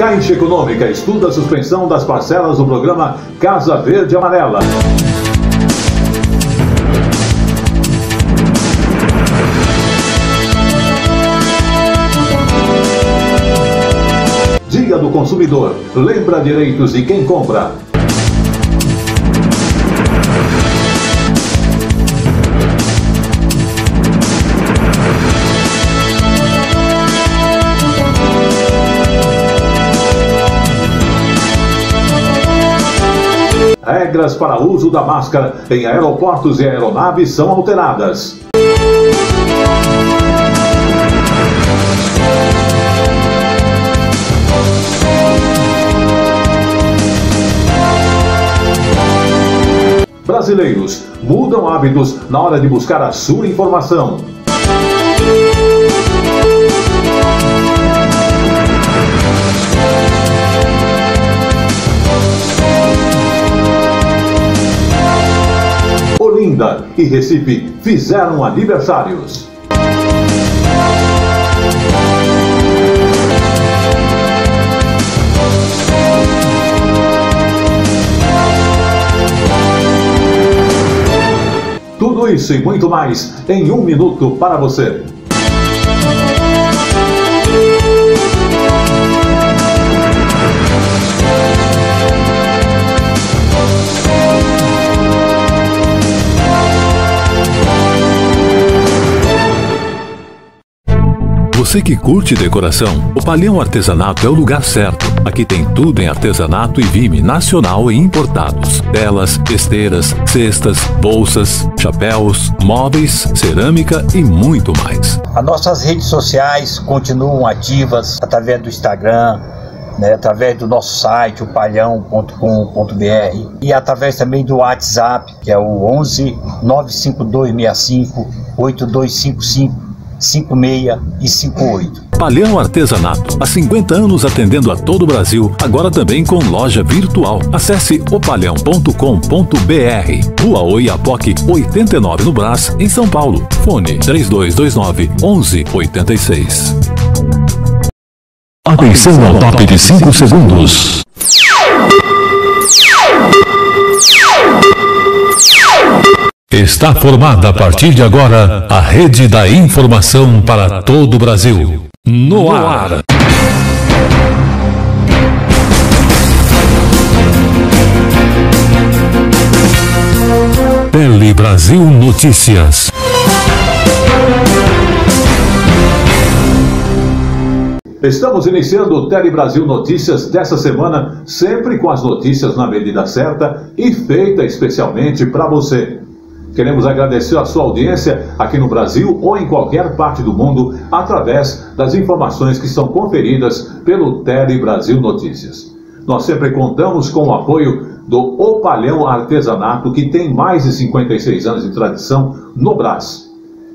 Caixa Econômica estuda a suspensão das parcelas do programa Casa Verde Amarela. Dia do Consumidor. Lembra direitos de quem compra. Regras para uso da máscara em aeroportos e aeronaves são alteradas. Brasileiros mudam hábitos na hora de buscar a sua informação. Olinda e Recife fizeram aniversários. Tudo isso e muito mais em 1 minuto para você. Você que curte decoração, o Palhão Artesanato é o lugar certo. Aqui tem tudo em artesanato e vime nacional e importados. Telas, esteiras, cestas, bolsas, chapéus, móveis, cerâmica e muito mais. As nossas redes sociais continuam ativas através do Instagram, através do nosso site, o palhão.com.br, e através também do WhatsApp, que é o 11 95265 8255 56 e 58. Palhão Artesanato, há 50 anos atendendo a todo o Brasil, agora também com loja virtual. Acesse opalhão.com.br. Rua Oiapoque, 89 no Brás, em São Paulo. Fone 3229 1186. Atenção ao top de 5 segundos. Está formada a partir de agora a rede da informação para todo o Brasil. No ar. Tele Brasil Notícias. Estamos iniciando o Tele Brasil Notícias dessa semana, sempre com as notícias na medida certa e feita especialmente para você. Queremos agradecer a sua audiência aqui no Brasil ou em qualquer parte do mundo através das informações que são conferidas pelo Tele Brasil Notícias. Nós sempre contamos com o apoio do Opalhão Artesanato, que tem mais de 56 anos de tradição no Brás.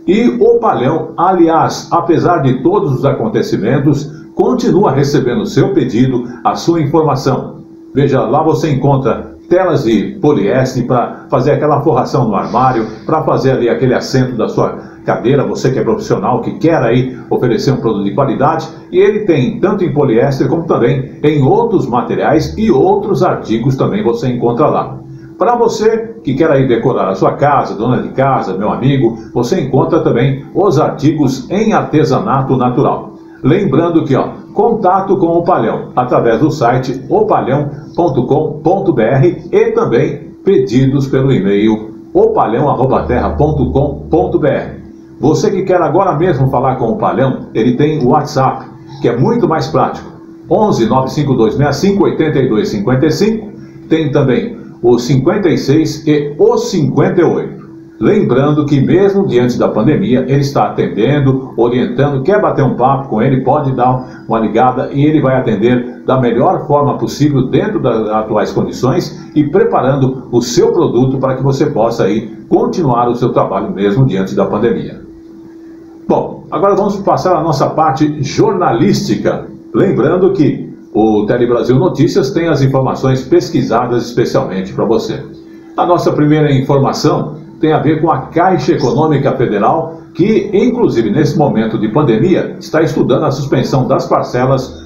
E o Opalhão, aliás, apesar de todos os acontecimentos, continua recebendo o seu pedido, a sua informação. Veja, lá você encontra telas de poliéster para fazer aquela forração no armário, para fazer ali aquele assento da sua cadeira, você que é profissional, que quer aí oferecer um produto de qualidade, e ele tem tanto em poliéster como também em outros materiais e outros artigos também você encontra lá. Para você que quer aí decorar a sua casa, dona de casa, meu amigo, você encontra também os artigos em artesanato natural. Lembrando que, contato com o Palhão, através do site opalhão.com.br e também pedidos pelo e-mail opalhão@terra.com.br. Você que quer agora mesmo falar com o Palhão, ele tem o WhatsApp, que é muito mais prático, 11 95265 8255, tem também o 56 e o 58. Lembrando que mesmo diante da pandemia, ele está atendendo, orientando, quer bater um papo com ele, pode dar uma ligada e ele vai atender da melhor forma possível dentro das atuais condições e preparando o seu produto para que você possa aí continuar o seu trabalho mesmo diante da pandemia. Bom, agora vamos passar a nossa parte jornalística. Lembrando que o Tele Brasil Notícias tem as informações pesquisadas especialmente para você. A nossa primeira informação tem a ver com a Caixa Econômica Federal, que, inclusive nesse momento de pandemia, está estudando a suspensão das parcelas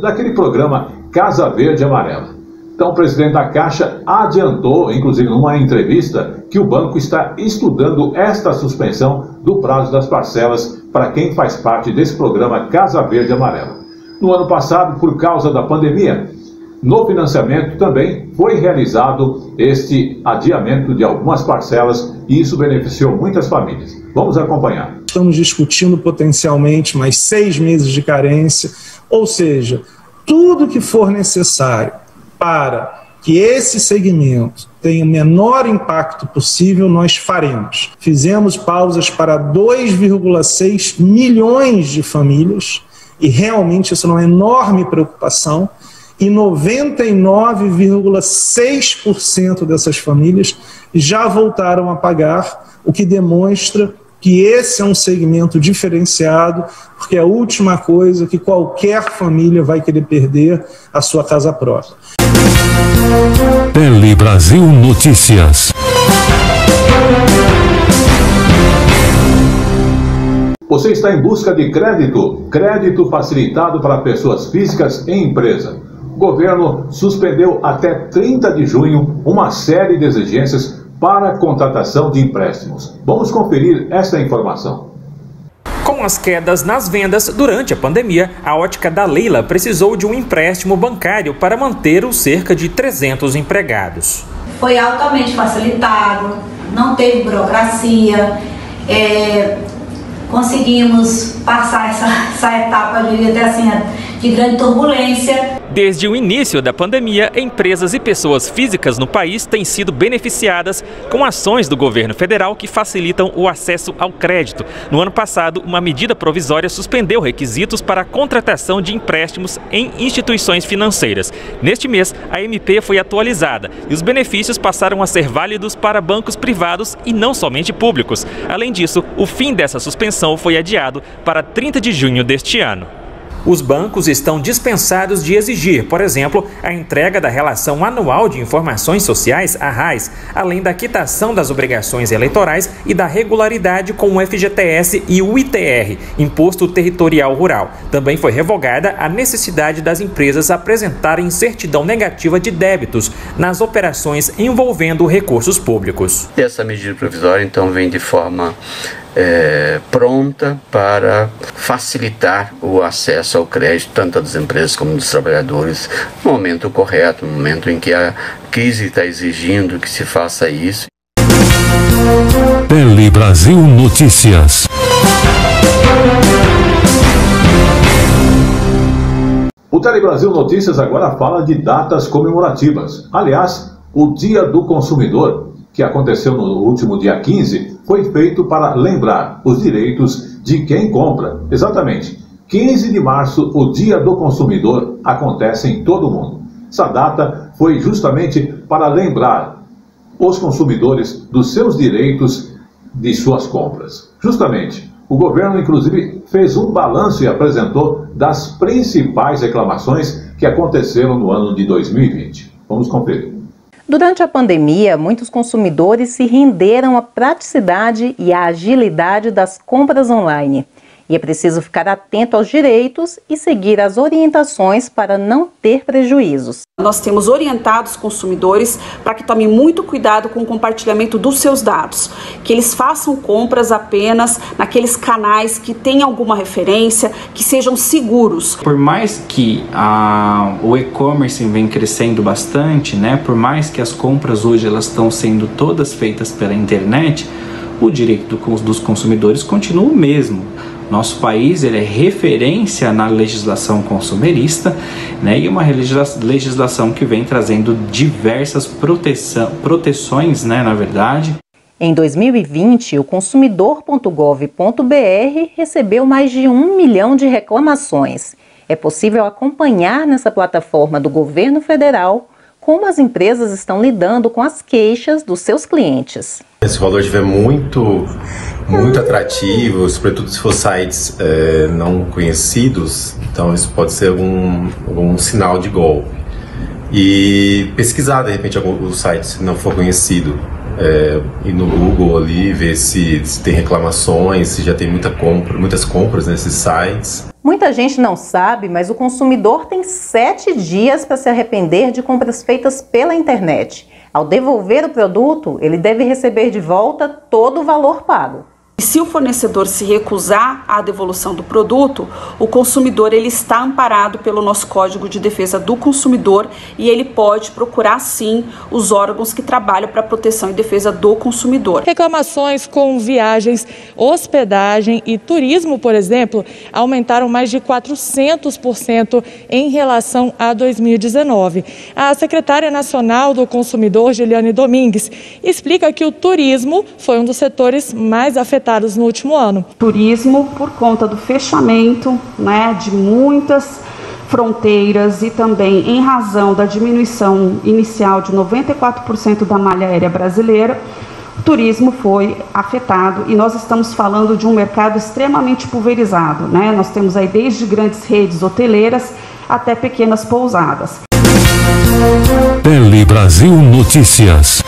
daquele programa Casa Verde Amarela. Então, o presidente da Caixa adiantou, inclusive numa entrevista, que o banco está estudando esta suspensão do prazo das parcelas para quem faz parte desse programa Casa Verde Amarela. No ano passado, por causa da pandemia, no financiamento também foi realizado este adiamento de algumas parcelas e isso beneficiou muitas famílias. Vamos acompanhar. Estamos discutindo potencialmente mais 6 meses de carência, ou seja, tudo que for necessário para que esse segmento tenha o menor impacto possível, nós faremos. Fizemos pausas para 2,6 milhões de famílias e realmente isso é uma enorme preocupação e 99,6% dessas famílias já voltaram a pagar, o que demonstra que esse é um segmento diferenciado, porque é a última coisa que qualquer família vai querer perder a sua casa própria. Tele Brasil Notícias. Você está em busca de crédito? Crédito facilitado para pessoas físicas e empresa. O governo suspendeu até 30 de junho uma série de exigências para a contratação de empréstimos. Vamos conferir esta informação. Com as quedas nas vendas durante a pandemia, a ótica da Leila precisou de um empréstimo bancário para manter os cerca de 300 empregados. Foi altamente facilitado, não teve burocracia, conseguimos passar essa etapa, eu diria até assim, de grande turbulência. Desde o início da pandemia, empresas e pessoas físicas no país têm sido beneficiadas com ações do governo federal que facilitam o acesso ao crédito. No ano passado, uma medida provisória suspendeu requisitos para a contratação de empréstimos em instituições financeiras. Neste mês, a MP foi atualizada e os benefícios passaram a ser válidos para bancos privados e não somente públicos. Além disso, o fim dessa suspensão foi adiado para 30 de junho deste ano. Os bancos estão dispensados de exigir, por exemplo, a entrega da Relação Anual de Informações Sociais, a RAIS, além da quitação das obrigações eleitorais e da regularidade com o FGTS e o ITR, Imposto Territorial Rural. Também foi revogada a necessidade das empresas apresentarem certidão negativa de débitos nas operações envolvendo recursos públicos. Essa medida provisória, então, vem de forma pronta para facilitar o acesso ao crédito, tanto das empresas como dos trabalhadores, no momento correto, no momento em que a crise está exigindo que se faça isso. Tele Brasil Notícias. O Tele Brasil Notícias agora fala de datas comemorativas. Aliás, o Dia do Consumidor, que aconteceu no último dia 15, foi feito para lembrar os direitos de quem compra. Exatamente, 15 de março, o Dia do Consumidor, acontece em todo o mundo. Essa data foi justamente para lembrar os consumidores dos seus direitos de suas compras. Justamente, o governo, inclusive, fez um balanço e apresentou das principais reclamações que aconteceram no ano de 2020. Vamos conferir. Durante a pandemia, muitos consumidores se renderam à praticidade e à agilidade das compras online. E é preciso ficar atento aos direitos e seguir as orientações para não ter prejuízos. Nós temos orientado os consumidores para que tomem muito cuidado com o compartilhamento dos seus dados, que eles façam compras apenas naqueles canais que tenham alguma referência, que sejam seguros. Por mais que o e-commerce vem crescendo bastante, né? Por mais que as compras hoje elas estão sendo todas feitas pela internet, o direito dos consumidores continua o mesmo. Nosso país ele é referência na legislação consumerista, né, e uma legislação que vem trazendo diversas proteções, né, na verdade. Em 2020, o consumidor.gov.br recebeu mais de 1 milhão de reclamações. É possível acompanhar nessa plataforma do governo federal como as empresas estão lidando com as queixas dos seus clientes. Se o valor estiver muito atrativo, sobretudo se for sites não conhecidos, então isso pode ser algum sinal de golpe. E pesquisar, de repente, o site se não for conhecido. ir no Google ali, ver se tem reclamações, se já tem muitas compras nesses sites. Muita gente não sabe, mas o consumidor tem 7 dias para se arrepender de compras feitas pela internet. Ao devolver o produto, ele deve receber de volta todo o valor pago. Se o fornecedor se recusar à devolução do produto, o consumidor ele está amparado pelo nosso Código de Defesa do Consumidor e ele pode procurar sim os órgãos que trabalham para a proteção e defesa do consumidor. Reclamações com viagens, hospedagem e turismo, por exemplo, aumentaram mais de 400% em relação a 2019. A secretária nacional do Consumidor, Giliane Domingues, explica que o turismo foi um dos setores mais afetados no último ano. Turismo, por conta do fechamento, de muitas fronteiras e também em razão da diminuição inicial de 94% da malha aérea brasileira, o turismo foi afetado e nós estamos falando de um mercado extremamente pulverizado, Nós temos aí desde grandes redes hoteleiras até pequenas pousadas. Tele Brasil Notícias.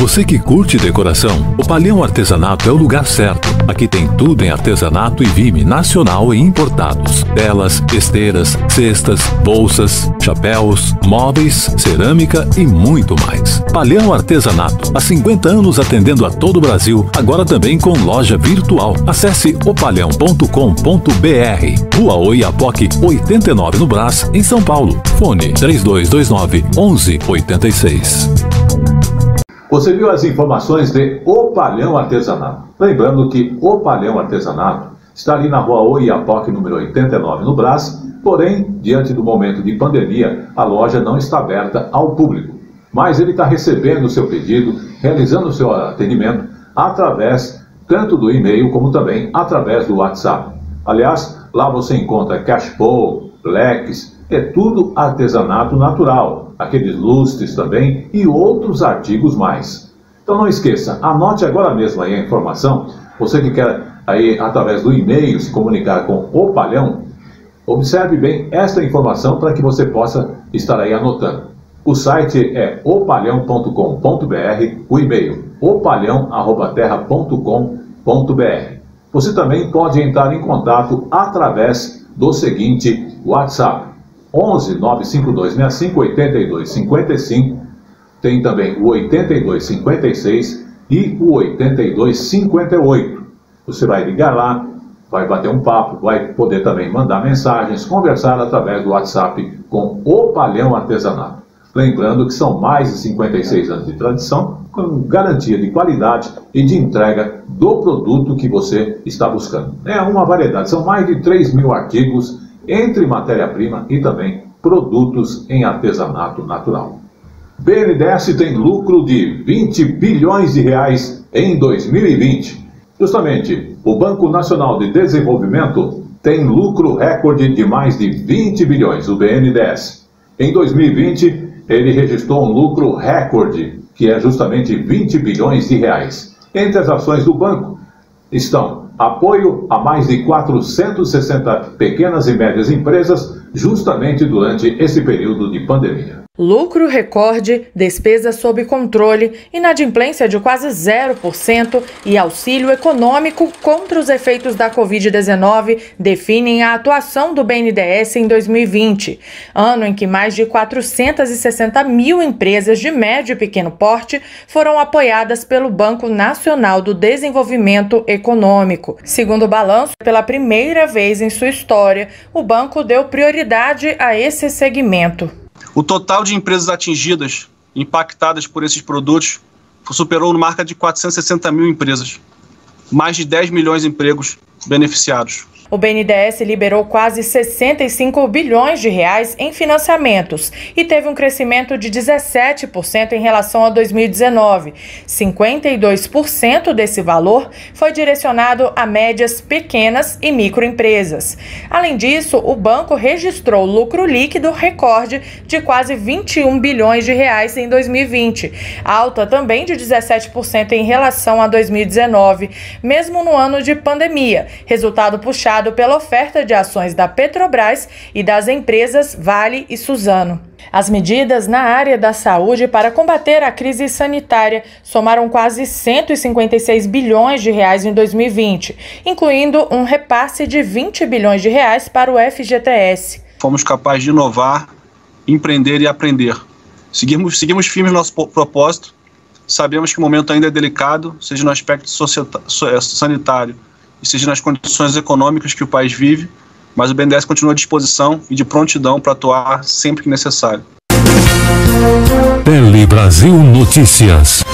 Você que curte decoração, o Palhão Artesanato é o lugar certo. Aqui tem tudo em artesanato e vime nacional e importados. Telas, esteiras, cestas, bolsas, chapéus, móveis, cerâmica e muito mais. Palhão Artesanato, há 50 anos atendendo a todo o Brasil, agora também com loja virtual. Acesse opalhão.com.br. Rua Oiapoque, 89 no Brás, em São Paulo. Fone 3229-1186. Você viu as informações de O Palhão Artesanato. Lembrando que O Palhão Artesanato está ali na Rua Oiapoque, número 89, no Brás, porém, diante do momento de pandemia, a loja não está aberta ao público. Mas ele está recebendo o seu pedido, realizando o seu atendimento através tanto do e-mail como também através do WhatsApp. Aliás, lá você encontra cachepô, leques, é tudo artesanato natural, aqueles lustres também e outros artigos mais. Então não esqueça, anote agora mesmo aí a informação, você que quer aí através do e-mail se comunicar com o Palhão, observe bem esta informação para que você possa estar aí anotando. O site é opalhão.com.br, o e-mail opalhão@terra.com.br. Você também pode entrar em contato através do seguinte WhatsApp, 11 952 65 82 55, tem também o 82 56 e o 82 58. Você vai ligar lá, vai bater um papo, vai poder também mandar mensagens, conversar através do WhatsApp com o Palhão Artesanato. Lembrando que são mais de 56 anos de tradição, com garantia de qualidade e de entrega do produto que você está buscando. É uma variedade, são mais de 3.000 artigos entre matéria-prima e também produtos em artesanato natural. BNDES tem lucro de 20 bilhões de reais em 2020. Justamente, o Banco Nacional de Desenvolvimento tem lucro recorde de mais de 20 bilhões, o BNDES. Em 2020, ele registrou um lucro recorde, que é justamente 20 bilhões de reais. Entre as ações do banco estão apoio a mais de 460 pequenas e médias empresas, justamente durante esse período de pandemia. Lucro recorde, despesa sob controle, inadimplência de quase 0% e auxílio econômico contra os efeitos da Covid-19 definem a atuação do BNDES em 2020, ano em que mais de 460 mil empresas de médio e pequeno porte foram apoiadas pelo Banco Nacional do Desenvolvimento Econômico. Segundo o balanço, pela primeira vez em sua história, o banco deu prioridade a esse segmento. O total de empresas atingidas, impactadas por esses produtos, superou a marca de 460 mil empresas. Mais de 10 milhões de empregos beneficiados. O BNDES liberou quase 65 bilhões de reais em financiamentos e teve um crescimento de 17% em relação a 2019. 52% desse valor foi direcionado a médias, pequenas e microempresas. Além disso, o banco registrou lucro líquido recorde de quase 21 bilhões de reais em 2020, alta também de 17% em relação a 2019, mesmo no ano de pandemia, resultado puxado motivado pela oferta de ações da Petrobras e das empresas Vale e Suzano. As medidas na área da saúde para combater a crise sanitária somaram quase 156 bilhões de reais em 2020, incluindo um repasse de 20 bilhões de reais para o FGTS. Fomos capazes de inovar, empreender e aprender. Seguimos firmes no nosso propósito. Sabemos que o momento ainda é delicado, seja no aspecto sanitário e seja nas condições econômicas que o país vive, mas o BNDES continua à disposição e de prontidão para atuar sempre que necessário. Tele Brasil Notícias.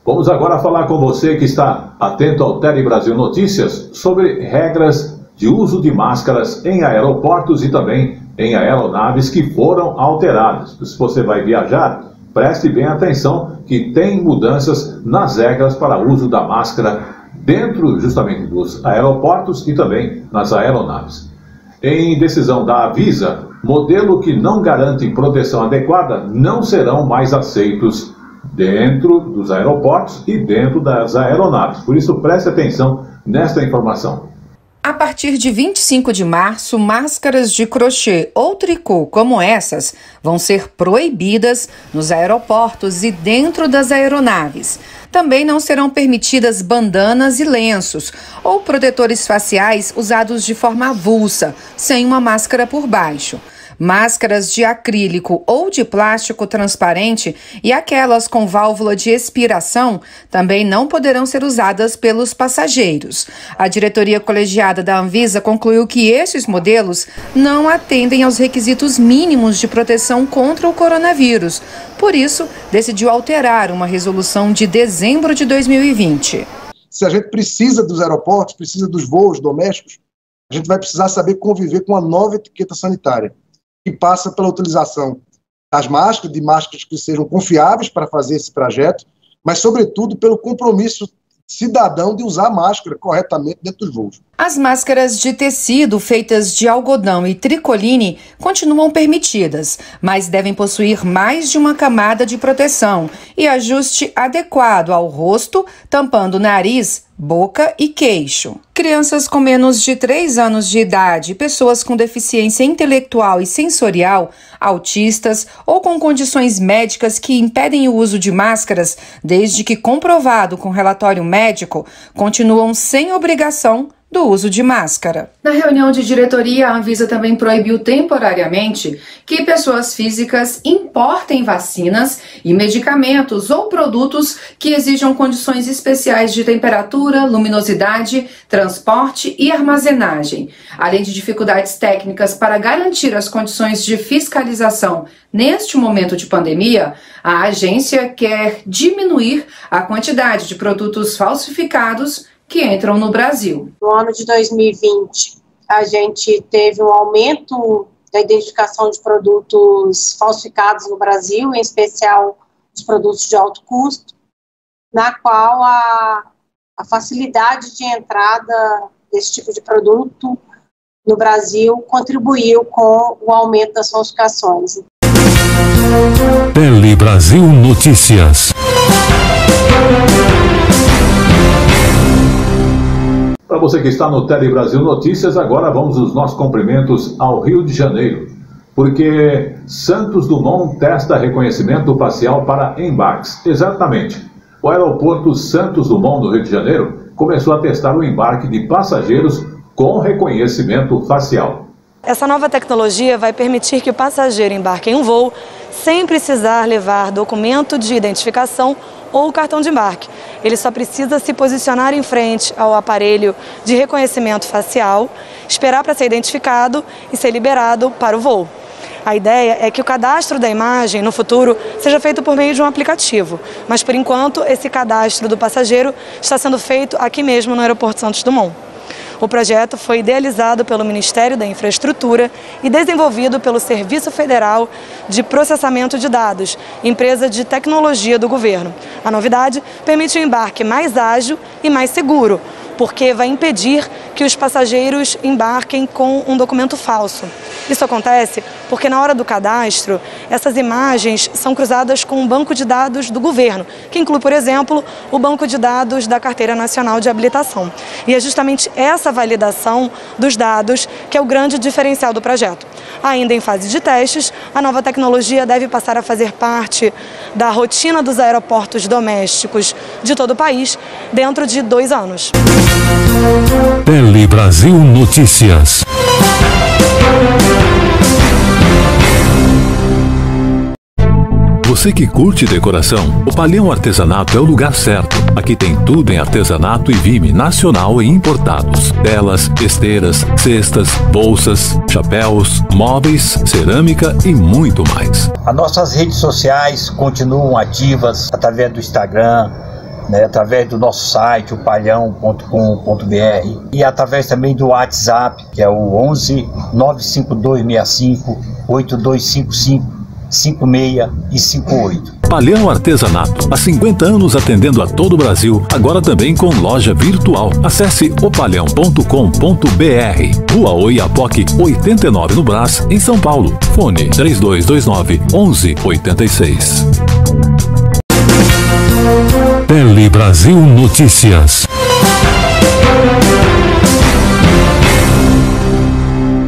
Vamos agora falar com você que está atento ao Tele Brasil Notícias sobre regras de uso de máscaras em aeroportos e também em aeronaves que foram alteradas. Se você vai viajar, preste bem atenção que tem mudanças nas regras para o uso da máscara dentro justamente dos aeroportos e também nas aeronaves. Em decisão da Anvisa, modelo que não garante proteção adequada não serão mais aceitos dentro dos aeroportos e dentro das aeronaves. Por isso, preste atenção nesta informação. A partir de 25 de março, máscaras de crochê ou tricô como essas vão ser proibidas nos aeroportos e dentro das aeronaves. Também não serão permitidas bandanas e lenços ou protetores faciais usados de forma avulsa, sem uma máscara por baixo. Máscaras de acrílico ou de plástico transparente e aquelas com válvula de expiração também não poderão ser usadas pelos passageiros. A diretoria colegiada da Anvisa concluiu que esses modelos não atendem aos requisitos mínimos de proteção contra o coronavírus. Por isso, decidiu alterar uma resolução de dezembro de 2020. Se a gente precisa dos aeroportos, precisa dos voos domésticos, a gente vai precisar saber conviver com a nova etiqueta sanitária, que passa pela utilização das máscaras, de máscaras que sejam confiáveis para fazer esse trajeto, mas, sobretudo, pelo compromisso cidadão de usar a máscara corretamente dentro dos voos. As máscaras de tecido feitas de algodão e tricoline continuam permitidas, mas devem possuir mais de uma camada de proteção e ajuste adequado ao rosto, tampando nariz, boca e queixo. Crianças com menos de 3 anos de idade, pessoas com deficiência intelectual e sensorial, autistas ou com condições médicas que impedem o uso de máscaras, desde que comprovado com relatório médico, continuam sem obrigação do uso de máscara. Na reunião de diretoria, a Anvisa também proibiu temporariamente que pessoas físicas importem vacinas e medicamentos ou produtos que exijam condições especiais de temperatura, luminosidade, transporte e armazenagem, além de dificuldades técnicas para garantir as condições de fiscalização. Neste momento de pandemia, a agência quer diminuir a quantidade de produtos falsificados que entram no Brasil. No ano de 2020, a gente teve um aumento da identificação de produtos falsificados no Brasil, em especial os produtos de alto custo, na qual a facilidade de entrada desse tipo de produto no Brasil contribuiu com o aumento das falsificações. Tele Brasil Notícias. Para você que está no Tele Brasil Notícias, agora vamos os nossos cumprimentos ao Rio de Janeiro, porque Santos Dumont testa reconhecimento facial para embarques. Exatamente. O aeroporto Santos Dumont, do Rio de Janeiro, começou a testar o embarque de passageiros com reconhecimento facial. Essa nova tecnologia vai permitir que o passageiro embarque em um voo sem precisar levar documento de identificação ou cartão de embarque. Ele só precisa se posicionar em frente ao aparelho de reconhecimento facial, esperar para ser identificado e ser liberado para o voo. A ideia é que o cadastro da imagem, no futuro, seja feito por meio de um aplicativo, mas por enquanto esse cadastro do passageiro está sendo feito aqui mesmo no aeroporto Santos Dumont. O projeto foi idealizado pelo Ministério da Infraestrutura e desenvolvido pelo Serviço Federal de Processamento de Dados, empresa de tecnologia do governo. A novidade permite um embarque mais ágil e mais seguro, porque vai impedir que os passageiros embarquem com um documento falso. Isso acontece porque na hora do cadastro, essas imagens são cruzadas com um banco de dados do governo, que inclui, por exemplo, o banco de dados da Carteira Nacional de Habilitação. E é justamente essa validação dos dados que é o grande diferencial do projeto. Ainda em fase de testes, a nova tecnologia deve passar a fazer parte da rotina dos aeroportos domésticos de todo o país dentro de 2 anos. Tele Brasil Notícias. Você que curte decoração, o Palhão Artesanato é o lugar certo. Aqui tem tudo em artesanato e vime nacional e importados. Telas, esteiras, cestas, bolsas, chapéus, móveis, cerâmica e muito mais. As nossas redes sociais continuam ativas através do Instagram, através do nosso site, opalhão.com.br, e através também do WhatsApp, que é o 11 95265 8255 56 e 58. Palhão Artesanato, há 50 anos atendendo a todo o Brasil, agora também com loja virtual. Acesse opalhão.com.br. Rua Oiapoque, 89 no Brás, em São Paulo. Fone 3229-1186. Tele Brasil Notícias.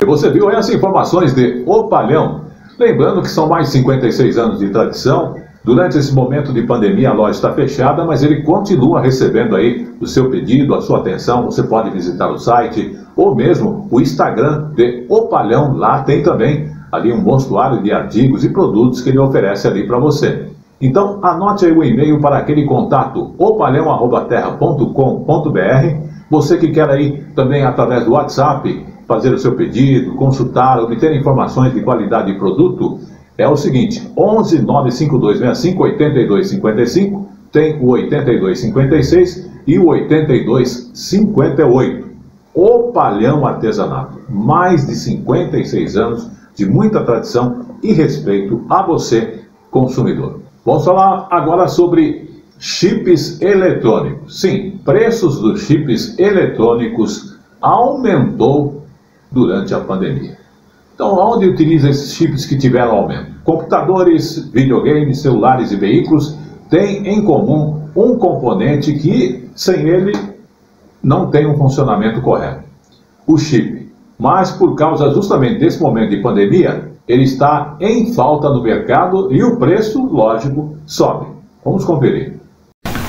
Você viu essas informações de O Palhão. Lembrando que são mais de 56 anos de tradição. Durante esse momento de pandemia a loja está fechada, mas ele continua recebendo aí o seu pedido, a sua atenção. Você pode visitar o site ou mesmo o Instagram de O Palhão. Lá tem também ali um mostruário de artigos e produtos que ele oferece ali para você. Então anote aí o e-mail para aquele contato opalhão@terra.com.br. Você que quer aí também através do WhatsApp fazer o seu pedido, consultar, obter informações de qualidade de produto, é o seguinte: 11 95265 8255, tem o 8256 e o 8258. O Palhão Artesanato, mais de 56 anos de muita tradição e respeito a você, consumidor. Vamos falar agora sobre chips eletrônicos. Sim, preços dos chips eletrônicos aumentou durante a pandemia. Então, onde utiliza esses chips que tiveram aumento? Computadores, videogames, celulares e veículos têm em comum um componente que, sem ele, não tem um funcionamento correto: o chip. Mas, por causa justamente desse momento de pandemia, ele está em falta no mercado e o preço, lógico, sobe. Vamos conferir.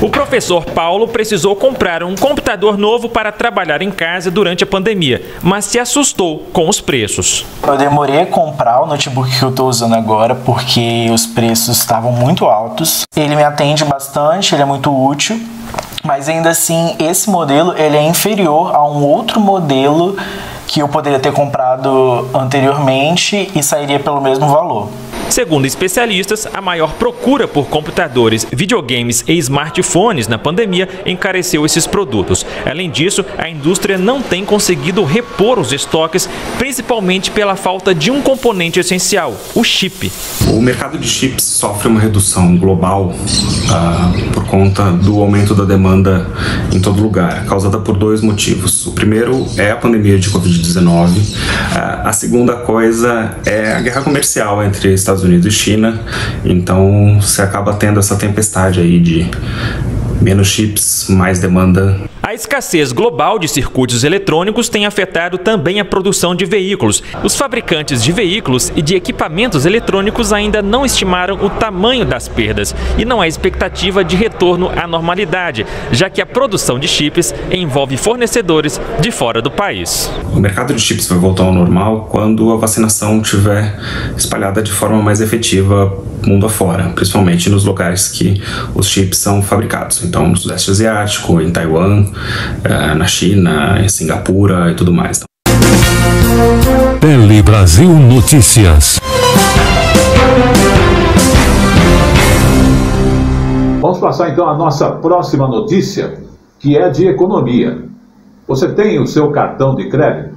O professor Paulo precisou comprar um computador novo para trabalhar em casa durante a pandemia, mas se assustou com os preços. Eu demorei a comprar o notebook que eu estou usando agora porque os preços estavam muito altos. Ele me atende bastante, ele é muito útil, mas ainda assim esse modelo ele é inferior a um outro modelo que eu poderia ter comprado anteriormente e sairia pelo mesmo valor. Segundo especialistas, a maior procura por computadores, videogames e smartphones na pandemia encareceu esses produtos. Além disso, a indústria não tem conseguido repor os estoques, principalmente pela falta de um componente essencial, o chip. O mercado de chips sofre uma redução global por conta do aumento da demanda em todo lugar, causada por 2 motivos. O primeiro é a pandemia de Covid-19. A segunda coisa é a guerra comercial entre Estados Unidos e China. Então você acaba tendo essa tempestade aí de menos chips, mais demanda. A escassez global de circuitos eletrônicos tem afetado também a produção de veículos. Os fabricantes de veículos e de equipamentos eletrônicos ainda não estimaram o tamanho das perdas e não há expectativa de retorno à normalidade, já que a produção de chips envolve fornecedores de fora do país. O mercado de chips vai voltar ao normal quando a vacinação estiver espalhada de forma mais efetiva mundo afora, principalmente nos locais que os chips são fabricados. Então, no Sudeste Asiático, em Taiwan, na China, em Singapura e tudo mais. Tele Brasil Notícias. Vamos passar então a nossa próxima notícia, que é de economia. Você tem o seu cartão de crédito?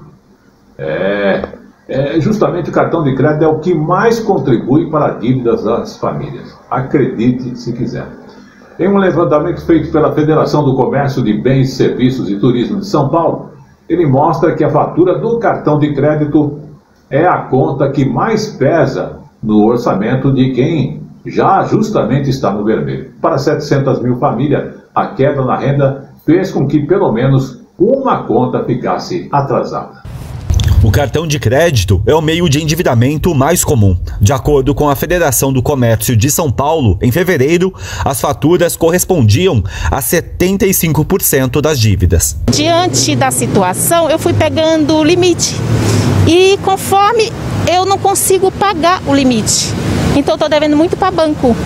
Justamente o cartão de crédito é o que mais contribui para dívidas das famílias. Acredite se quiser. Em um levantamento feito pela Federação do Comércio de Bens, Serviços e Turismo de São Paulo, Ele mostra que a fatura do cartão de crédito é a conta que mais pesa no orçamento de quem já justamente está no vermelho. Para 700 mil famílias, a queda na renda fez com que pelo menos uma conta ficasse atrasada. O cartão de crédito é o meio de endividamento mais comum. De acordo com a Federação do Comércio de São Paulo, em fevereiro, as faturas correspondiam a 75% das dívidas. Diante da situação, eu fui pegando o limite e conforme eu não consigo pagar o limite, então estou devendo muito para banco.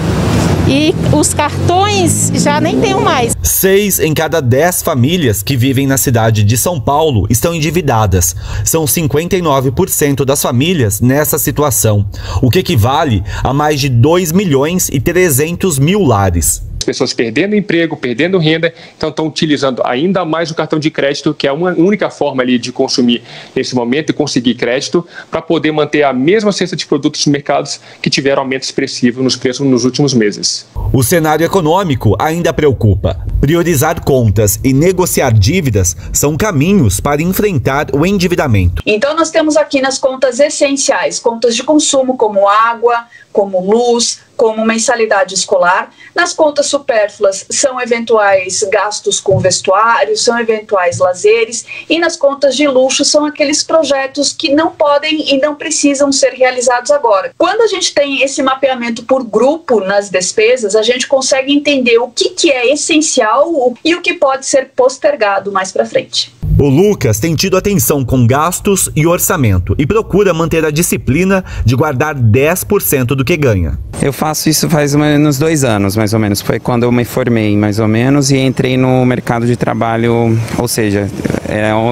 E os cartões já nem tenho mais. 6 em cada 10 famílias que vivem na cidade de São Paulo estão endividadas. São 59% das famílias nessa situação, o que equivale a mais de 2.300.000 lares. As pessoas perdendo emprego, perdendo renda, então estão utilizando ainda mais o cartão de crédito, que é uma única forma ali de consumir nesse momento e conseguir crédito para poder manter a mesma cesta de produtos nos mercados que tiveram aumento expressivo nos preços nos últimos meses. O cenário econômico ainda preocupa. Priorizar contas e negociar dívidas são caminhos para enfrentar o endividamento. Então nós temos aqui nas contas essenciais, contas de consumo como água, como luz, como mensalidade escolar. Nas contas supérfluas são eventuais gastos com vestuário, são eventuais lazeres, e nas contas de luxo são aqueles projetos que não podem e não precisam ser realizados agora. Quando a gente tem esse mapeamento por grupo nas despesas, a gente consegue entender o que é essencial e o que pode ser postergado mais para frente. O Lucas tem tido atenção com gastos e orçamento e procura manter a disciplina de guardar 10% do que ganha. Eu faço isso faz mais ou menos 2 anos, mais ou menos. Foi quando eu me formei, mais ou menos, e entrei no mercado de trabalho, ou seja,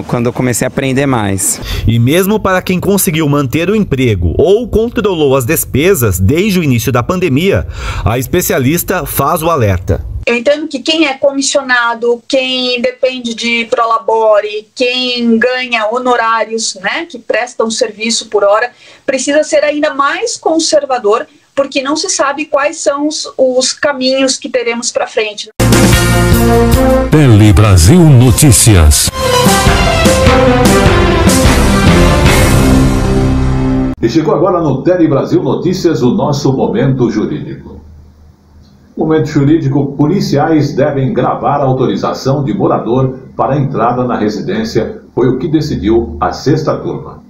quando eu comecei a aprender mais. E mesmo para quem conseguiu manter o emprego ou controlou as despesas desde o início da pandemia, a especialista faz o alerta. Eu entendo que quem é comissionado, quem depende de prolabore, quem ganha honorários, né, que prestam serviço por hora, precisa ser ainda mais conservador, porque não se sabe quais são os caminhos que teremos para frente. Tele Brasil Notícias. E chegou agora no Tele Brasil Notícias o nosso Momento Jurídico. Momento jurídico, policiais devem gravar a autorização de morador para a entrada na residência, foi o que decidiu a 6ª turma.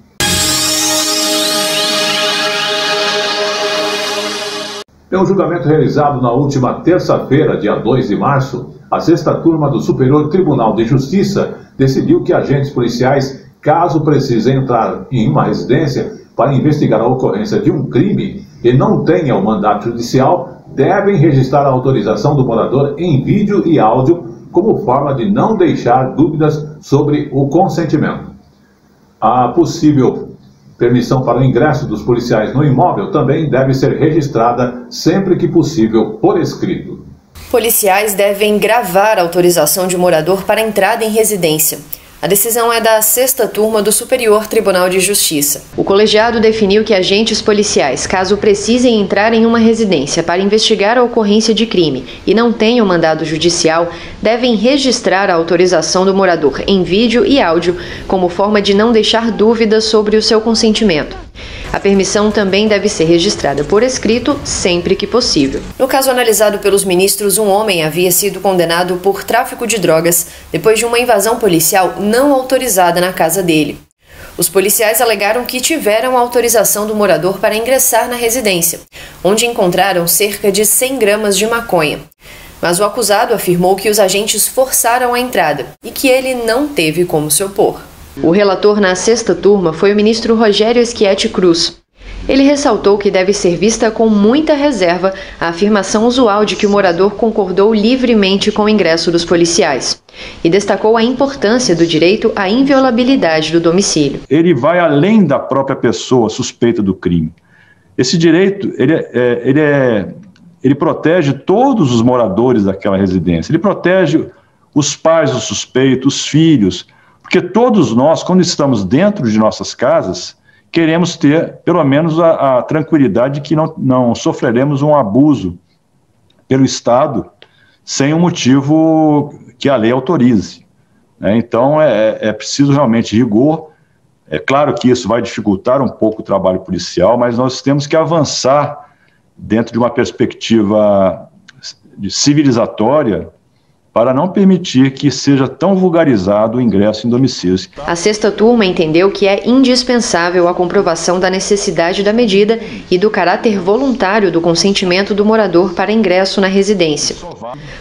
Em um julgamento realizado na última terça-feira, dia 2 de março, a 6ª turma do Superior Tribunal de Justiça decidiu que agentes policiais, caso precisem entrar em uma residência para investigar a ocorrência de um crime e não tenham o mandato judicial, devem registrar a autorização do morador em vídeo e áudio como forma de não deixar dúvidas sobre o consentimento. A possível permissão para o ingresso dos policiais no imóvel também deve ser registrada sempre que possível por escrito. Policiais devem gravar a autorização de morador para entrada em residência. A decisão é da 6ª turma do Superior Tribunal de Justiça. O colegiado definiu que agentes policiais, caso precisem entrar em uma residência para investigar a ocorrência de crime e não tenham mandado judicial, devem registrar a autorização do morador em vídeo e áudio como forma de não deixar dúvidas sobre o seu consentimento. A permissão também deve ser registrada por escrito sempre que possível. No caso analisado pelos ministros, um homem havia sido condenado por tráfico de drogas depois de uma invasão policial não autorizada na casa dele. Os policiais alegaram que tiveram a autorização do morador para ingressar na residência, onde encontraram cerca de 100 gramas de maconha. Mas o acusado afirmou que os agentes forçaram a entrada e que ele não teve como se opor. O relator na 6ª turma foi o ministro Rogério Schietti Cruz. Ele ressaltou que deve ser vista com muita reserva a afirmação usual de que o morador concordou livremente com o ingresso dos policiais e destacou a importância do direito à inviolabilidade do domicílio. Ele vai além da própria pessoa suspeita do crime. Esse direito ele protege todos os moradores daquela residência. Ele protege os pais do suspeito, os filhos, porque todos nós, quando estamos dentro de nossas casas, queremos ter, pelo menos, a tranquilidade de que não sofreremos um abuso pelo Estado sem um motivo que a lei autorize. né? Então é preciso realmente rigor. É claro que isso vai dificultar um pouco o trabalho policial, mas nós temos que avançar dentro de uma perspectiva civilizatória para não permitir que seja tão vulgarizado o ingresso em domicílios. A sexta turma entendeu que é indispensável a comprovação da necessidade da medida e do caráter voluntário do consentimento do morador para ingresso na residência.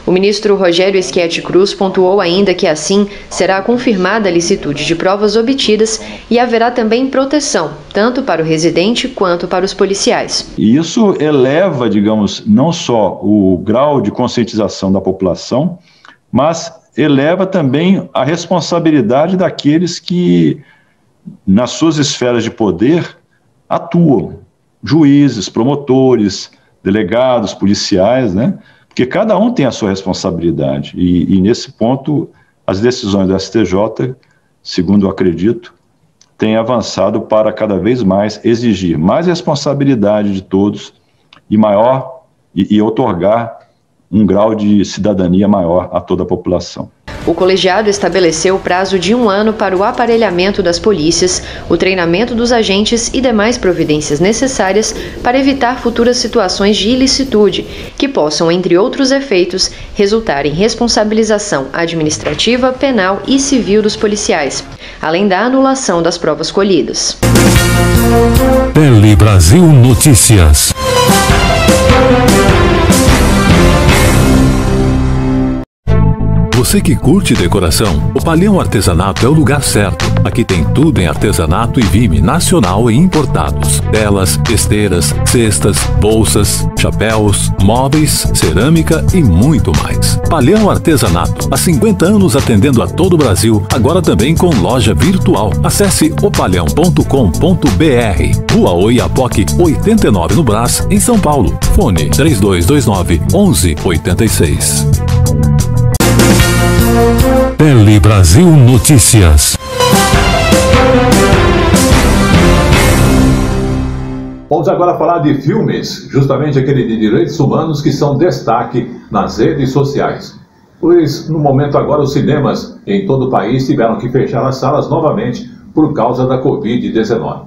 O ministro Rogério Schietti Cruz pontuou ainda que assim será confirmada a licitude de provas obtidas e haverá também proteção, tanto para o residente quanto para os policiais. E isso eleva, digamos, não só o grau de conscientização da população, mas eleva também a responsabilidade daqueles que, nas suas esferas de poder, atuam. Juízes, promotores, delegados, policiais, né? Porque cada um tem a sua responsabilidade. E nesse ponto, as decisões do STJ, segundo eu acredito, têm avançado para cada vez mais exigir mais responsabilidade de todos e otorgar um grau de cidadania maior a toda a população. O colegiado estabeleceu o prazo de 1 ano para o aparelhamento das polícias, o treinamento dos agentes e demais providências necessárias para evitar futuras situações de ilicitude, que possam, entre outros efeitos, resultar em responsabilização administrativa, penal e civil dos policiais, além da anulação das provas colhidas. Tele Brasil Notícias. Você que curte decoração, o Palhão Artesanato é o lugar certo. Aqui tem tudo em artesanato e vime nacional e importados. Telas, esteiras, cestas, bolsas, chapéus, móveis, cerâmica e muito mais. Palhão Artesanato, há 50 anos atendendo a todo o Brasil, agora também com loja virtual. Acesse opalhão.com.br. Rua Oiapoque, 89 no Brás, em São Paulo. Fone 3229-1186. Tele Brasil Notícias. Vamos agora falar de filmes, justamente aquele de direitos humanos que são destaque nas redes sociais. Pois, no momento agora, os cinemas em todo o país tiveram que fechar as salas novamente por causa da Covid-19.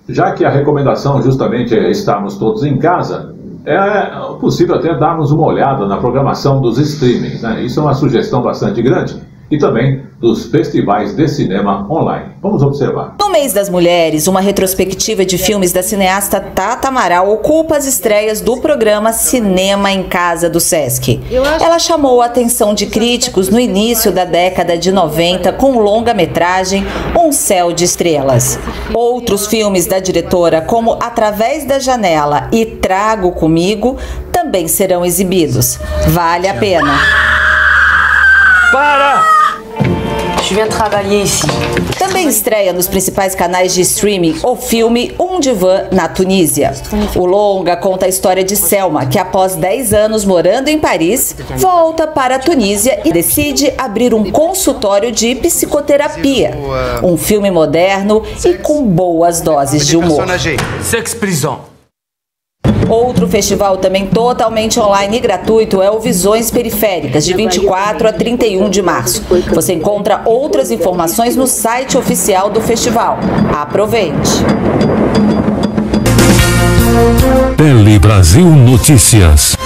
Já que a recomendação justamente é estarmos todos em casa, é possível até darmos uma olhada na programação dos streamings, né? Isso é uma sugestão bastante grande. E também dos festivais de cinema online. Vamos observar. No mês das mulheres, uma retrospectiva de filmes da cineasta Tata Amaral ocupa as estreias do programa Cinema em Casa do Sesc. Ela chamou a atenção de críticos no início da década de 90 com longa-metragem Um Céu de Estrelas. Outros filmes da diretora, como Através da Janela e Trago Comigo, também serão exibidos. Vale a pena. Para! Je viens trabalhar ici. Também estreia nos principais canais de streaming o filme Um Divã na Tunísia. O longa conta a história de Selma, que após 10 anos morando em Paris, volta para a Tunísia e decide abrir um consultório de psicoterapia. Um filme moderno e com boas doses de humor. Outro festival também totalmente online e gratuito é o Visões Periféricas, de 24 a 31 de março. Você encontra outras informações no site oficial do festival. Aproveite! Tele Brasil Notícias.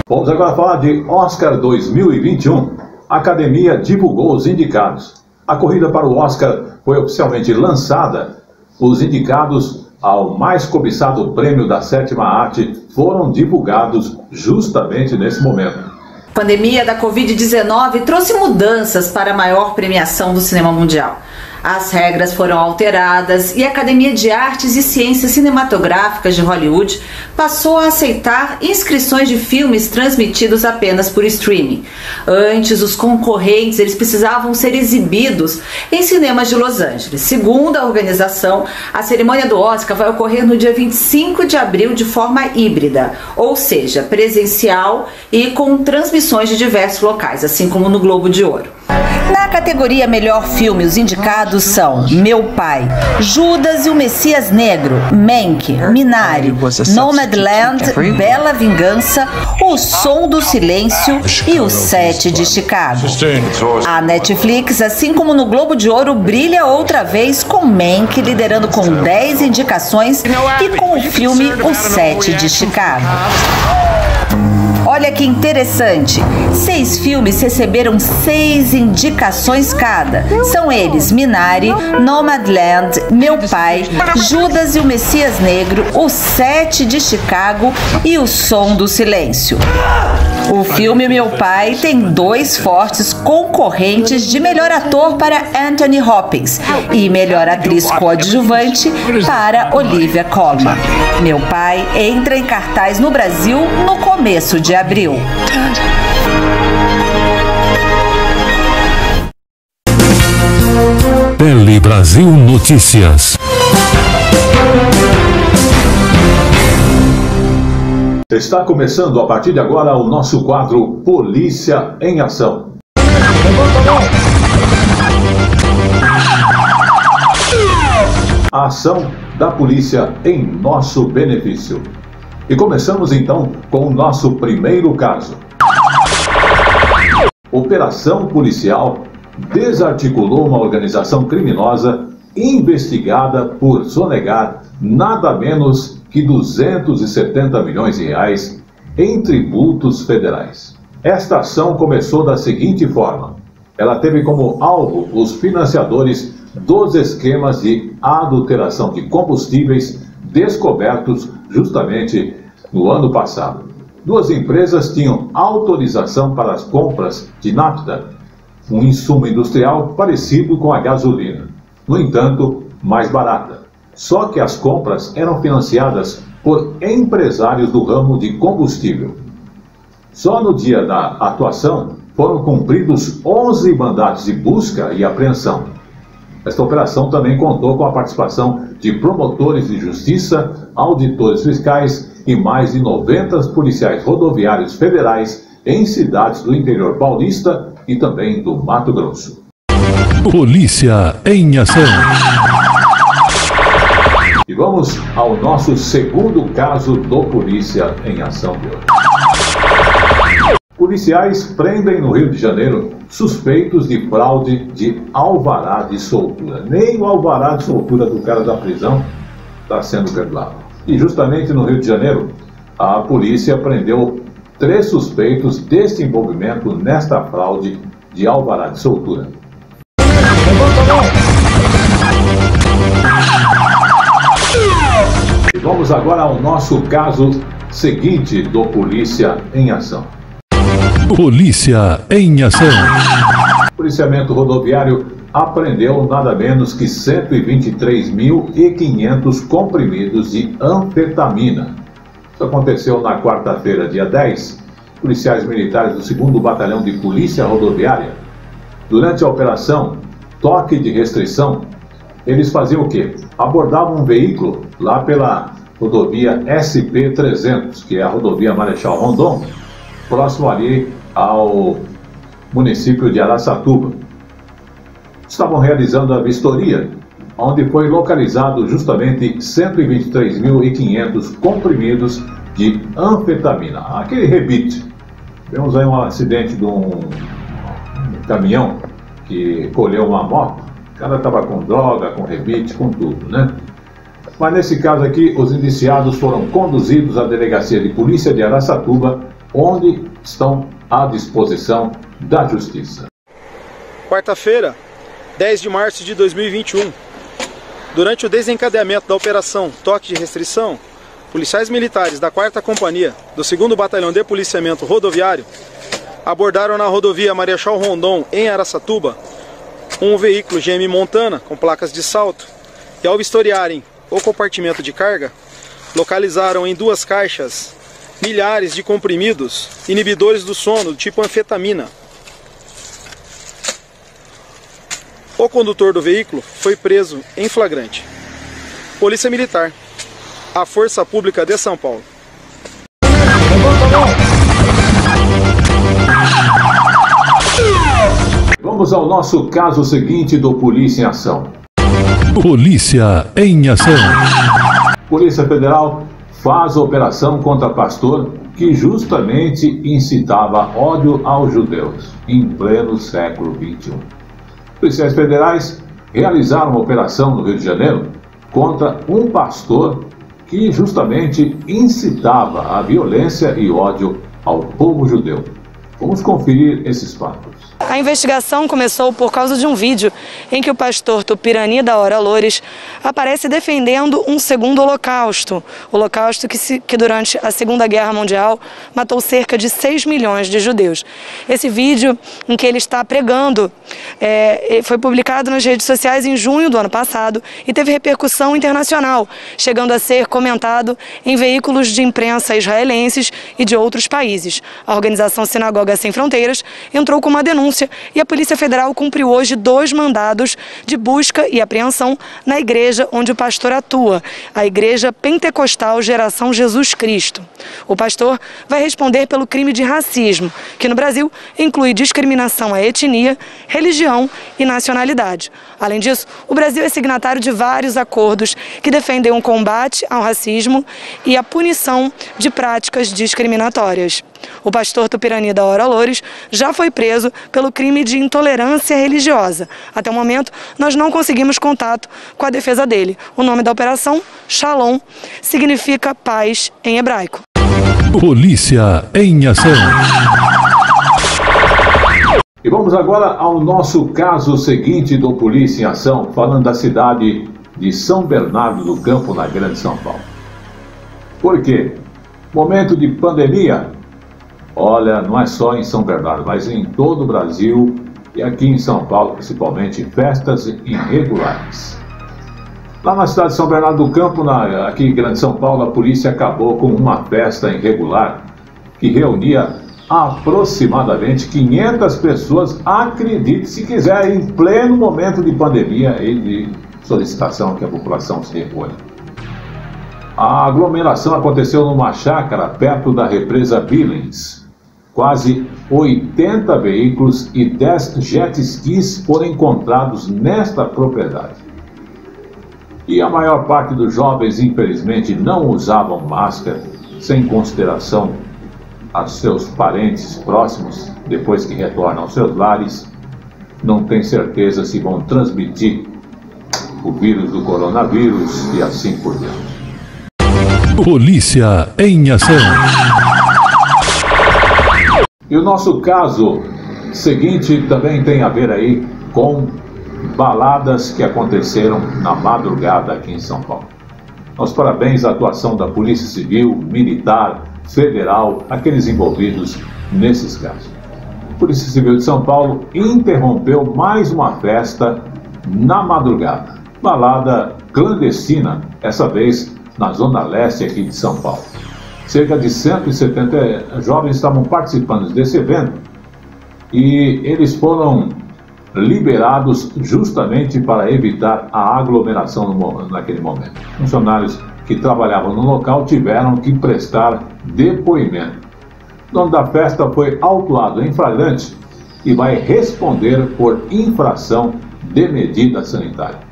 Vamos agora falar de Oscar 2021. A Academia divulgou os indicados. A corrida para o Oscar foi oficialmente lançada. Os indicados ao mais cobiçado prêmio da sétima arte foram divulgados justamente nesse momento. A pandemia da Covid-19 trouxe mudanças para a maior premiação do cinema mundial. As regras foram alteradas e a Academia de Artes e Ciências Cinematográficas de Hollywood passou a aceitar inscrições de filmes transmitidos apenas por streaming. Antes, os concorrentes eles precisavam ser exibidos em cinemas de Los Angeles. Segundo a organização, a cerimônia do Oscar vai ocorrer no dia 25 de abril de forma híbrida, ou seja, presencial e com transmissões de diversos locais, assim como no Globo de Ouro. Na categoria Melhor Filme, os indicados são Meu Pai, Judas e o Messias Negro, Mank, Minari, Nomadland, Bela Vingança, O Som do Silêncio e O Sete de Chicago. A Netflix, assim como no Globo de Ouro, brilha outra vez com Mank liderando com 10 indicações e com o filme O Sete de Chicago. Olha que interessante, 6 filmes receberam 6 indicações cada. São eles Minari, Nomadland, Meu Pai, Judas e o Messias Negro, O Sete de Chicago e O Som do Silêncio. O filme Meu Pai tem 2 fortes concorrentes de melhor ator para Anthony Hopkins e melhor atriz coadjuvante para Olivia Colman. Meu Pai entra em cartaz no Brasil no começo de abril. Tele Brasil Notícias. Está começando a partir de agora o nosso quadro Polícia em Ação. A ação da polícia em nosso benefício. E começamos então com o nosso primeiro caso. Operação policial desarticulou uma organização criminosa investigada por sonegar nada menos que 270 milhões de reais em tributos federais. Esta ação começou da seguinte forma: ela teve como alvo os financiadores dos esquemas de adulteração de combustíveis descobertos justamente no ano passado. 2 empresas tinham autorização para as compras de nafta, um insumo industrial parecido com a gasolina, no entanto, mais barata. Só que as compras eram financiadas por empresários do ramo de combustível. Só no dia da atuação foram cumpridos 11 mandados de busca e apreensão. Esta operação também contou com a participação de promotores de justiça, auditores fiscais e mais de 90 policiais rodoviários federais em cidades do interior paulista e também do Mato Grosso. Polícia em Ação. E vamos ao nosso segundo caso do Polícia em Ação de hoje. Policiais prendem no Rio de Janeiro suspeitos de fraude de alvará de soltura. Nem o alvará de soltura do cara da prisão está sendo perdoado. E justamente no Rio de Janeiro, a polícia prendeu 3 suspeitos deste envolvimento nesta fraude de alvará de soltura. E vamos agora ao nosso caso seguinte do Polícia em Ação. Polícia em Ação. O policiamento rodoviário apreendeu nada menos que 123.500 comprimidos de anfetamina. Isso aconteceu na quarta-feira, dia 10. Policiais militares do 2º Batalhão de Polícia Rodoviária, durante a operação Toque de Restrição, eles faziam o quê? Abordavam um veículo lá pela rodovia SP-300, que é a rodovia Marechal Rondon, próximo ali ao município de Araçatuba. Estavam realizando a vistoria, onde foi localizado justamente 123.500 comprimidos de anfetamina, aquele rebite. Tivemos aí um acidente de um caminhão que colheu uma moto, o cara estava com droga, com rebite, com tudo, né? Mas nesse caso aqui, os indiciados foram conduzidos à Delegacia de Polícia de Araçatuba, onde estão à disposição da Justiça. Quarta-feira, 10 de março de 2021, durante o desencadeamento da Operação Toque de Restrição, policiais militares da 4ª Companhia do 2º Batalhão de Policiamento Rodoviário abordaram na rodovia Marechal Rondon, em Araçatuba, um veículo GM Montana com placas de salto e, ao vistoriarem o compartimento de carga, localizaram em 2 caixas milhares de comprimidos inibidores do sono do tipo anfetamina. O condutor do veículo foi preso em flagrante. Polícia Militar, a Força Pública de São Paulo. vamos ao nosso caso seguinte do Polícia em Ação. Polícia em Ação. Polícia Federal faz operação contra pastor que justamente incitava ódio aos judeus em pleno século XXI. Policiais federais realizaram uma operação no Rio de Janeiro contra um pastor que justamente incitava a violência e ódio ao povo judeu. Vamos conferir esses fatos. A investigação começou por causa de um vídeo em que o pastor Tupirani da Ora Loures aparece defendendo um segundo holocausto. O holocausto que durante a Segunda Guerra Mundial matou cerca de 6 milhões de judeus. Esse vídeo em que ele está pregando foi publicado nas redes sociais em junho do ano passado e teve repercussão internacional, chegando a ser comentado em veículos de imprensa israelenses e de outros países. A organização Sinagoga Sem Fronteiras entrou com uma denúncia e a Polícia Federal cumpriu hoje 2 mandados de busca e apreensão na igreja onde o pastor atua, a Igreja Pentecostal Geração Jesus Cristo. O pastor vai responder pelo crime de racismo, que no Brasil inclui discriminação à etnia, religião e nacionalidade. Além disso, o Brasil é signatário de vários acordos que defendem o combate ao racismo e a punição de práticas discriminatórias. O pastor Tupirani da Ora Loures já foi preso pelo crime de intolerância religiosa. Até o momento, nós não conseguimos contato com a defesa dele. O nome da operação, Shalom, significa paz em hebraico. Polícia em Ação. E vamos agora ao nosso caso seguinte do Polícia em Ação, falando da cidade de São Bernardo do Campo, na Grande São Paulo. Por quê? Momento de pandemia. Olha, não é só em São Bernardo, mas em todo o Brasil e aqui em São Paulo, principalmente, festas irregulares. Lá na cidade de São Bernardo do Campo, aqui em Grande São Paulo, a polícia acabou com uma festa irregular que reunia aproximadamente 500 pessoas, acredite se quiser, em pleno momento de pandemia e de solicitação que a população se recolha. A aglomeração aconteceu numa chácara perto da represa Billings. Quase 80 veículos e 10 jet skis foram encontrados nesta propriedade. E a maior parte dos jovens, infelizmente, não usavam máscara, sem consideração a seus parentes próximos, depois que retornam aos seus lares, não tem certeza se vão transmitir o vírus do coronavírus e assim por diante. Polícia em Ação. E o nosso caso seguinte também tem a ver aí com baladas que aconteceram na madrugada aqui em São Paulo. Nossos parabéns à atuação da Polícia Civil, Militar, Federal, aqueles envolvidos nesses casos. A Polícia Civil de São Paulo interrompeu mais uma festa na madrugada. Balada clandestina, essa vez na Zona Leste aqui de São Paulo. Cerca de 170 jovens estavam participando desse evento e eles foram liberados justamente para evitar a aglomeração naquele momento. Funcionários que trabalhavam no local tiveram que prestar depoimento. O dono da festa foi autuado em flagrante e vai responder por infração de medida sanitária.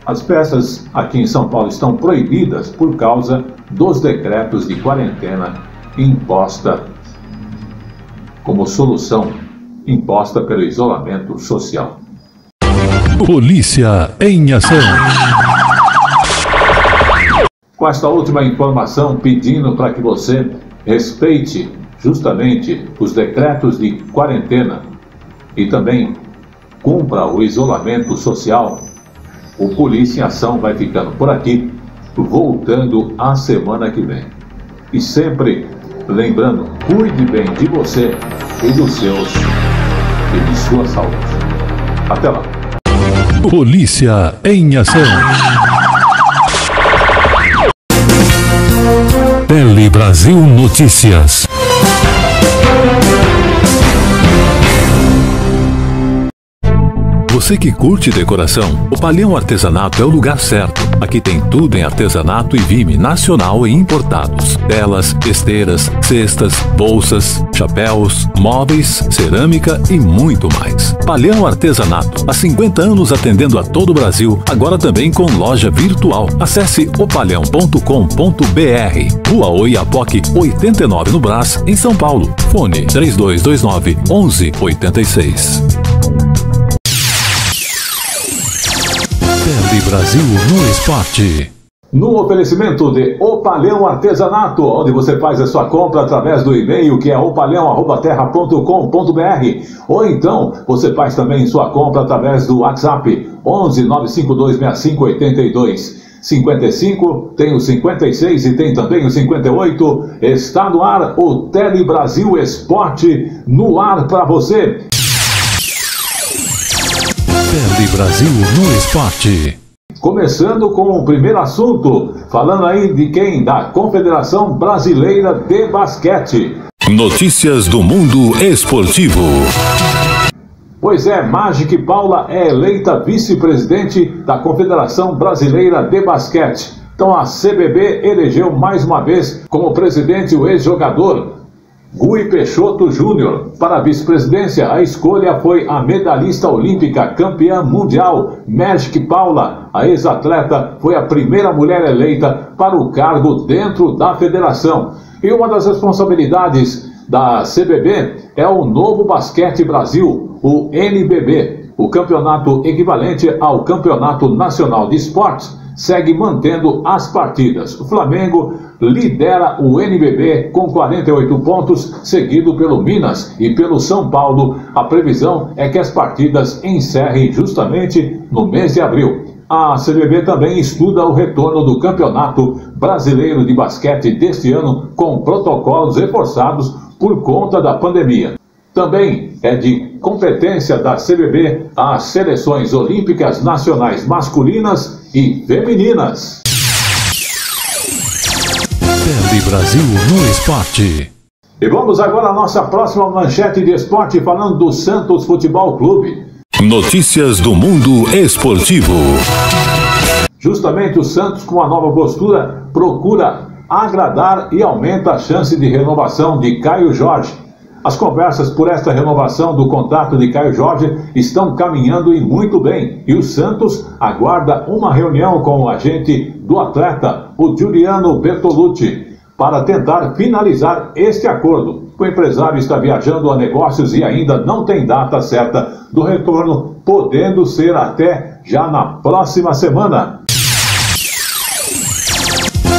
As festas aqui em São Paulo estão proibidas por causa dos decretos de quarentena imposta como solução imposta pelo isolamento social. Polícia em Ação. Com esta última informação, pedindo para que você respeite justamente os decretos de quarentena e também cumpra o isolamento social, o Polícia em Ação vai ficando por aqui, voltando a semana que vem. E sempre lembrando, cuide bem de você e dos seus e de sua saúde. Até lá. Polícia em Ação. Tele Brasil Notícias. você que curte decoração, o Palhão Artesanato é o lugar certo. Aqui tem tudo em artesanato e vime nacional e importados. Telas, esteiras, cestas, bolsas, chapéus, móveis, cerâmica e muito mais. Palhão Artesanato, há 50 anos atendendo a todo o Brasil, agora também com loja virtual. Acesse opalhão.com.br. Rua Oiapoque, 89 no Brás, em São Paulo. Fone 3229-1186. Tele Brasil no esporte. No oferecimento de Opalhão Artesanato, onde você faz a sua compra através do e-mail que é opalhão@terra.com.br, ou então você faz também sua compra através do WhatsApp 11 952 65 82 55, tem o 56 e tem também o 58. Está no ar o Tele Brasil Esporte, no ar para você. Tele Brasil no esporte. Começando com o primeiro assunto, falando aí de quem? Da Confederação Brasileira de Basquete. Notícias do mundo esportivo. Pois é, Magic Paula é eleita vice-presidente da Confederação Brasileira de Basquete. Então a CBB elegeu mais uma vez como presidente o ex-jogador Gui Peixoto Júnior. Para a vice-presidência, a escolha foi a medalhista olímpica campeã mundial, Magic Paula. A ex-atleta foi a primeira mulher eleita para o cargo dentro da federação. E uma das responsabilidades da CBB é o Novo Basquete Brasil, o NBB. O campeonato equivalente ao Campeonato Nacional de Esportes segue mantendo as partidas. O Flamengo lidera o NBB com 48 pontos, seguido pelo Minas e pelo São Paulo. A previsão é que as partidas encerrem justamente no mês de abril. A CBB também estuda o retorno do Campeonato Brasileiro de Basquete deste ano com protocolos reforçados por conta da pandemia. Também é de competência da CBB as seleções olímpicas nacionais masculinas e femininas. Tele Brasil no esporte. E vamos agora à nossa próxima manchete de esporte, falando do Santos Futebol Clube. Notícias do mundo esportivo. Justamente o Santos, com a nova postura, procura agradar e aumenta a chance de renovação de Caio Jorge. As conversas por esta renovação do contrato de Caio Jorge estão caminhando e muito bem. E o Santos aguarda uma reunião com o agente do atleta, o Giuliano Bertolucci, para tentar finalizar este acordo. O empresário está viajando a negócios e ainda não tem data certa do retorno, podendo ser até já na próxima semana.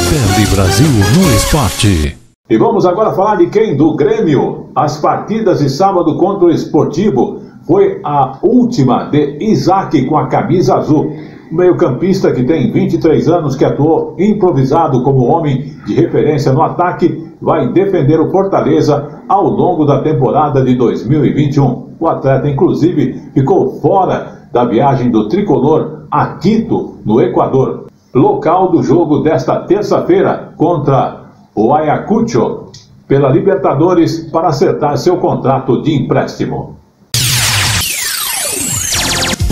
Tele Brasil no esporte. E vamos agora falar de quem? Do Grêmio. As partidas de sábado contra o Esportivo foi a última de Isaac com a camisa azul. O meio-campista que tem 23 anos, que atuou improvisado como homem de referência no ataque, vai defender o Fortaleza ao longo da temporada de 2021. O atleta, inclusive, ficou fora da viagem do tricolor a Quito, no Equador, local do jogo desta terça-feira contra o Ayacucho pela Libertadores, para acertar seu contrato de empréstimo.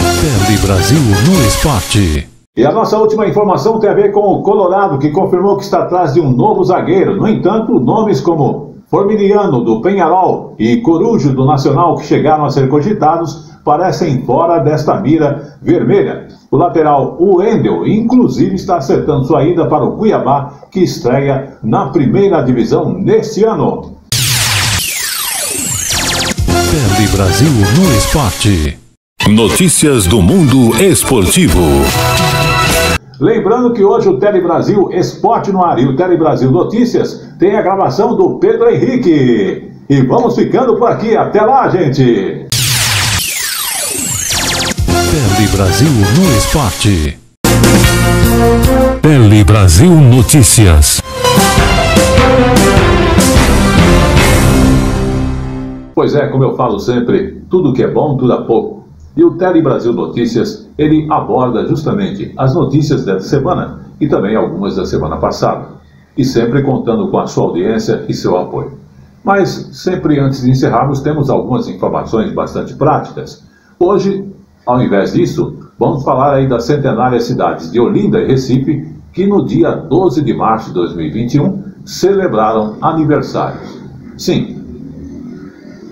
Tele Brasil no esporte. E a nossa última informação tem a ver com o Colorado, que confirmou que está atrás de um novo zagueiro. No entanto, nomes como Formiliano, do Peñarol, e Corujo, do Nacional, que chegaram a ser cogitados, parecem fora desta mira vermelha. O lateral, o Wendel, inclusive está acertando sua ida para o Cuiabá, que estreia na primeira divisão neste ano. Tele Brasil no esporte. Notícias do mundo esportivo. Lembrando que hoje o Tele Brasil Esporte no ar e o Tele Brasil Notícias tem a gravação do Pedro Henrique. E vamos ficando por aqui. Até lá, gente! Tele Brasil no esporte. Tele Brasil Notícias. Pois é, como eu falo sempre, tudo que é bom dura pouco. E o Tele Brasil Notícias, ele aborda justamente as notícias dessa semana e também algumas da semana passada. E sempre contando com a sua audiência e seu apoio. Mas sempre antes de encerrarmos, temos algumas informações bastante práticas. Hoje, Ao invés disso, vamos falar aí das centenárias cidades de Olinda e Recife, que no dia 12 de março de 2021 celebraram aniversários. Sim,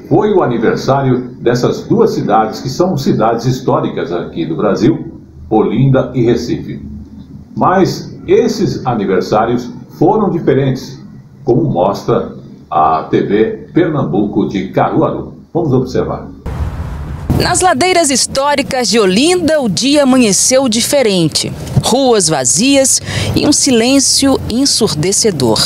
foi o aniversário dessas duas cidades que são cidades históricas aqui do Brasil, Olinda e Recife. Mas esses aniversários foram diferentes, como mostra a TV Pernambuco de Caruaru. Vamos observar. Nas ladeiras históricas de Olinda, o dia amanheceu diferente. Ruas vazias e um silêncio ensurdecedor.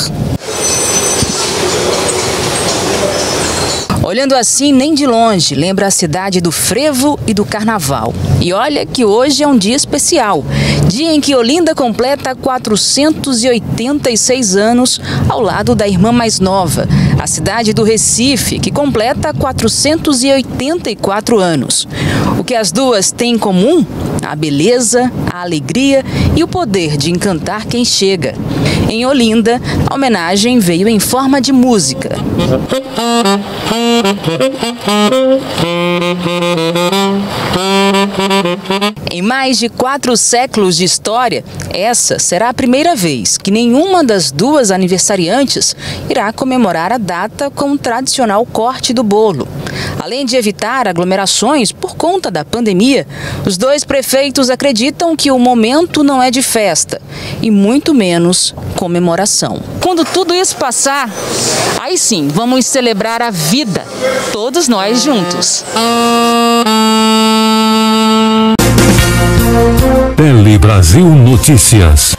Olhando assim, nem de longe, lembra a cidade do frevo e do carnaval. E olha que hoje é um dia especial, dia em que Olinda completa 486 anos ao lado da irmã mais nova, a cidade do Recife, que completa 484 anos. O que as duas têm em comum? A beleza, a alegria e o poder de encantar quem chega. Em Olinda, a homenagem veio em forma de música. Em mais de 4 séculos de história, essa será a primeira vez que nenhuma das duas aniversariantes irá comemorar a data com o tradicional corte do bolo. Além de evitar aglomerações por conta da pandemia, os dois prefeitos acreditam que o momento não é de festa e muito menos comemoração. Quando tudo isso passar, aí sim vamos celebrar a vida, todos nós juntos. Tele Brasil Notícias.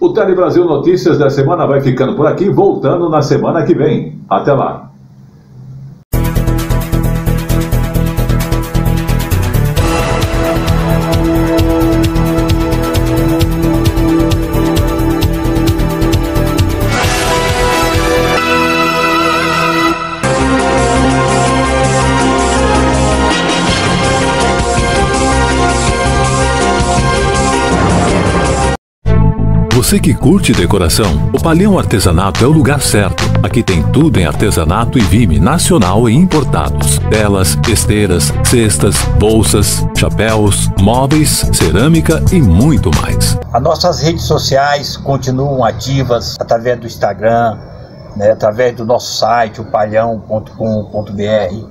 O Tele Brasil Notícias da semana vai ficando por aqui, voltando na semana que vem. Até lá. Você que curte decoração, o Palhão Artesanato é o lugar certo. Aqui tem tudo em artesanato e vime nacional e importados. Telas, esteiras, cestas, bolsas, chapéus, móveis, cerâmica e muito mais. As nossas redes sociais continuam ativas através do Instagram, através do nosso site, opalhão.com.br,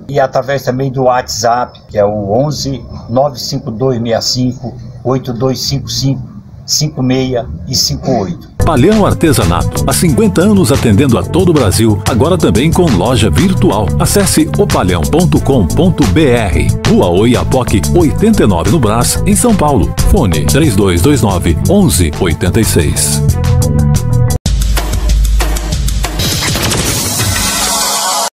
e através também do WhatsApp, que é o 11 95265 8255 56 e 58. Palhão Artesanato, há 50 anos atendendo a todo o Brasil, agora também com loja virtual. Acesse opalhão.com.br. Rua Oiapoque, 89 no Brás, em São Paulo. Fone 3229 1186.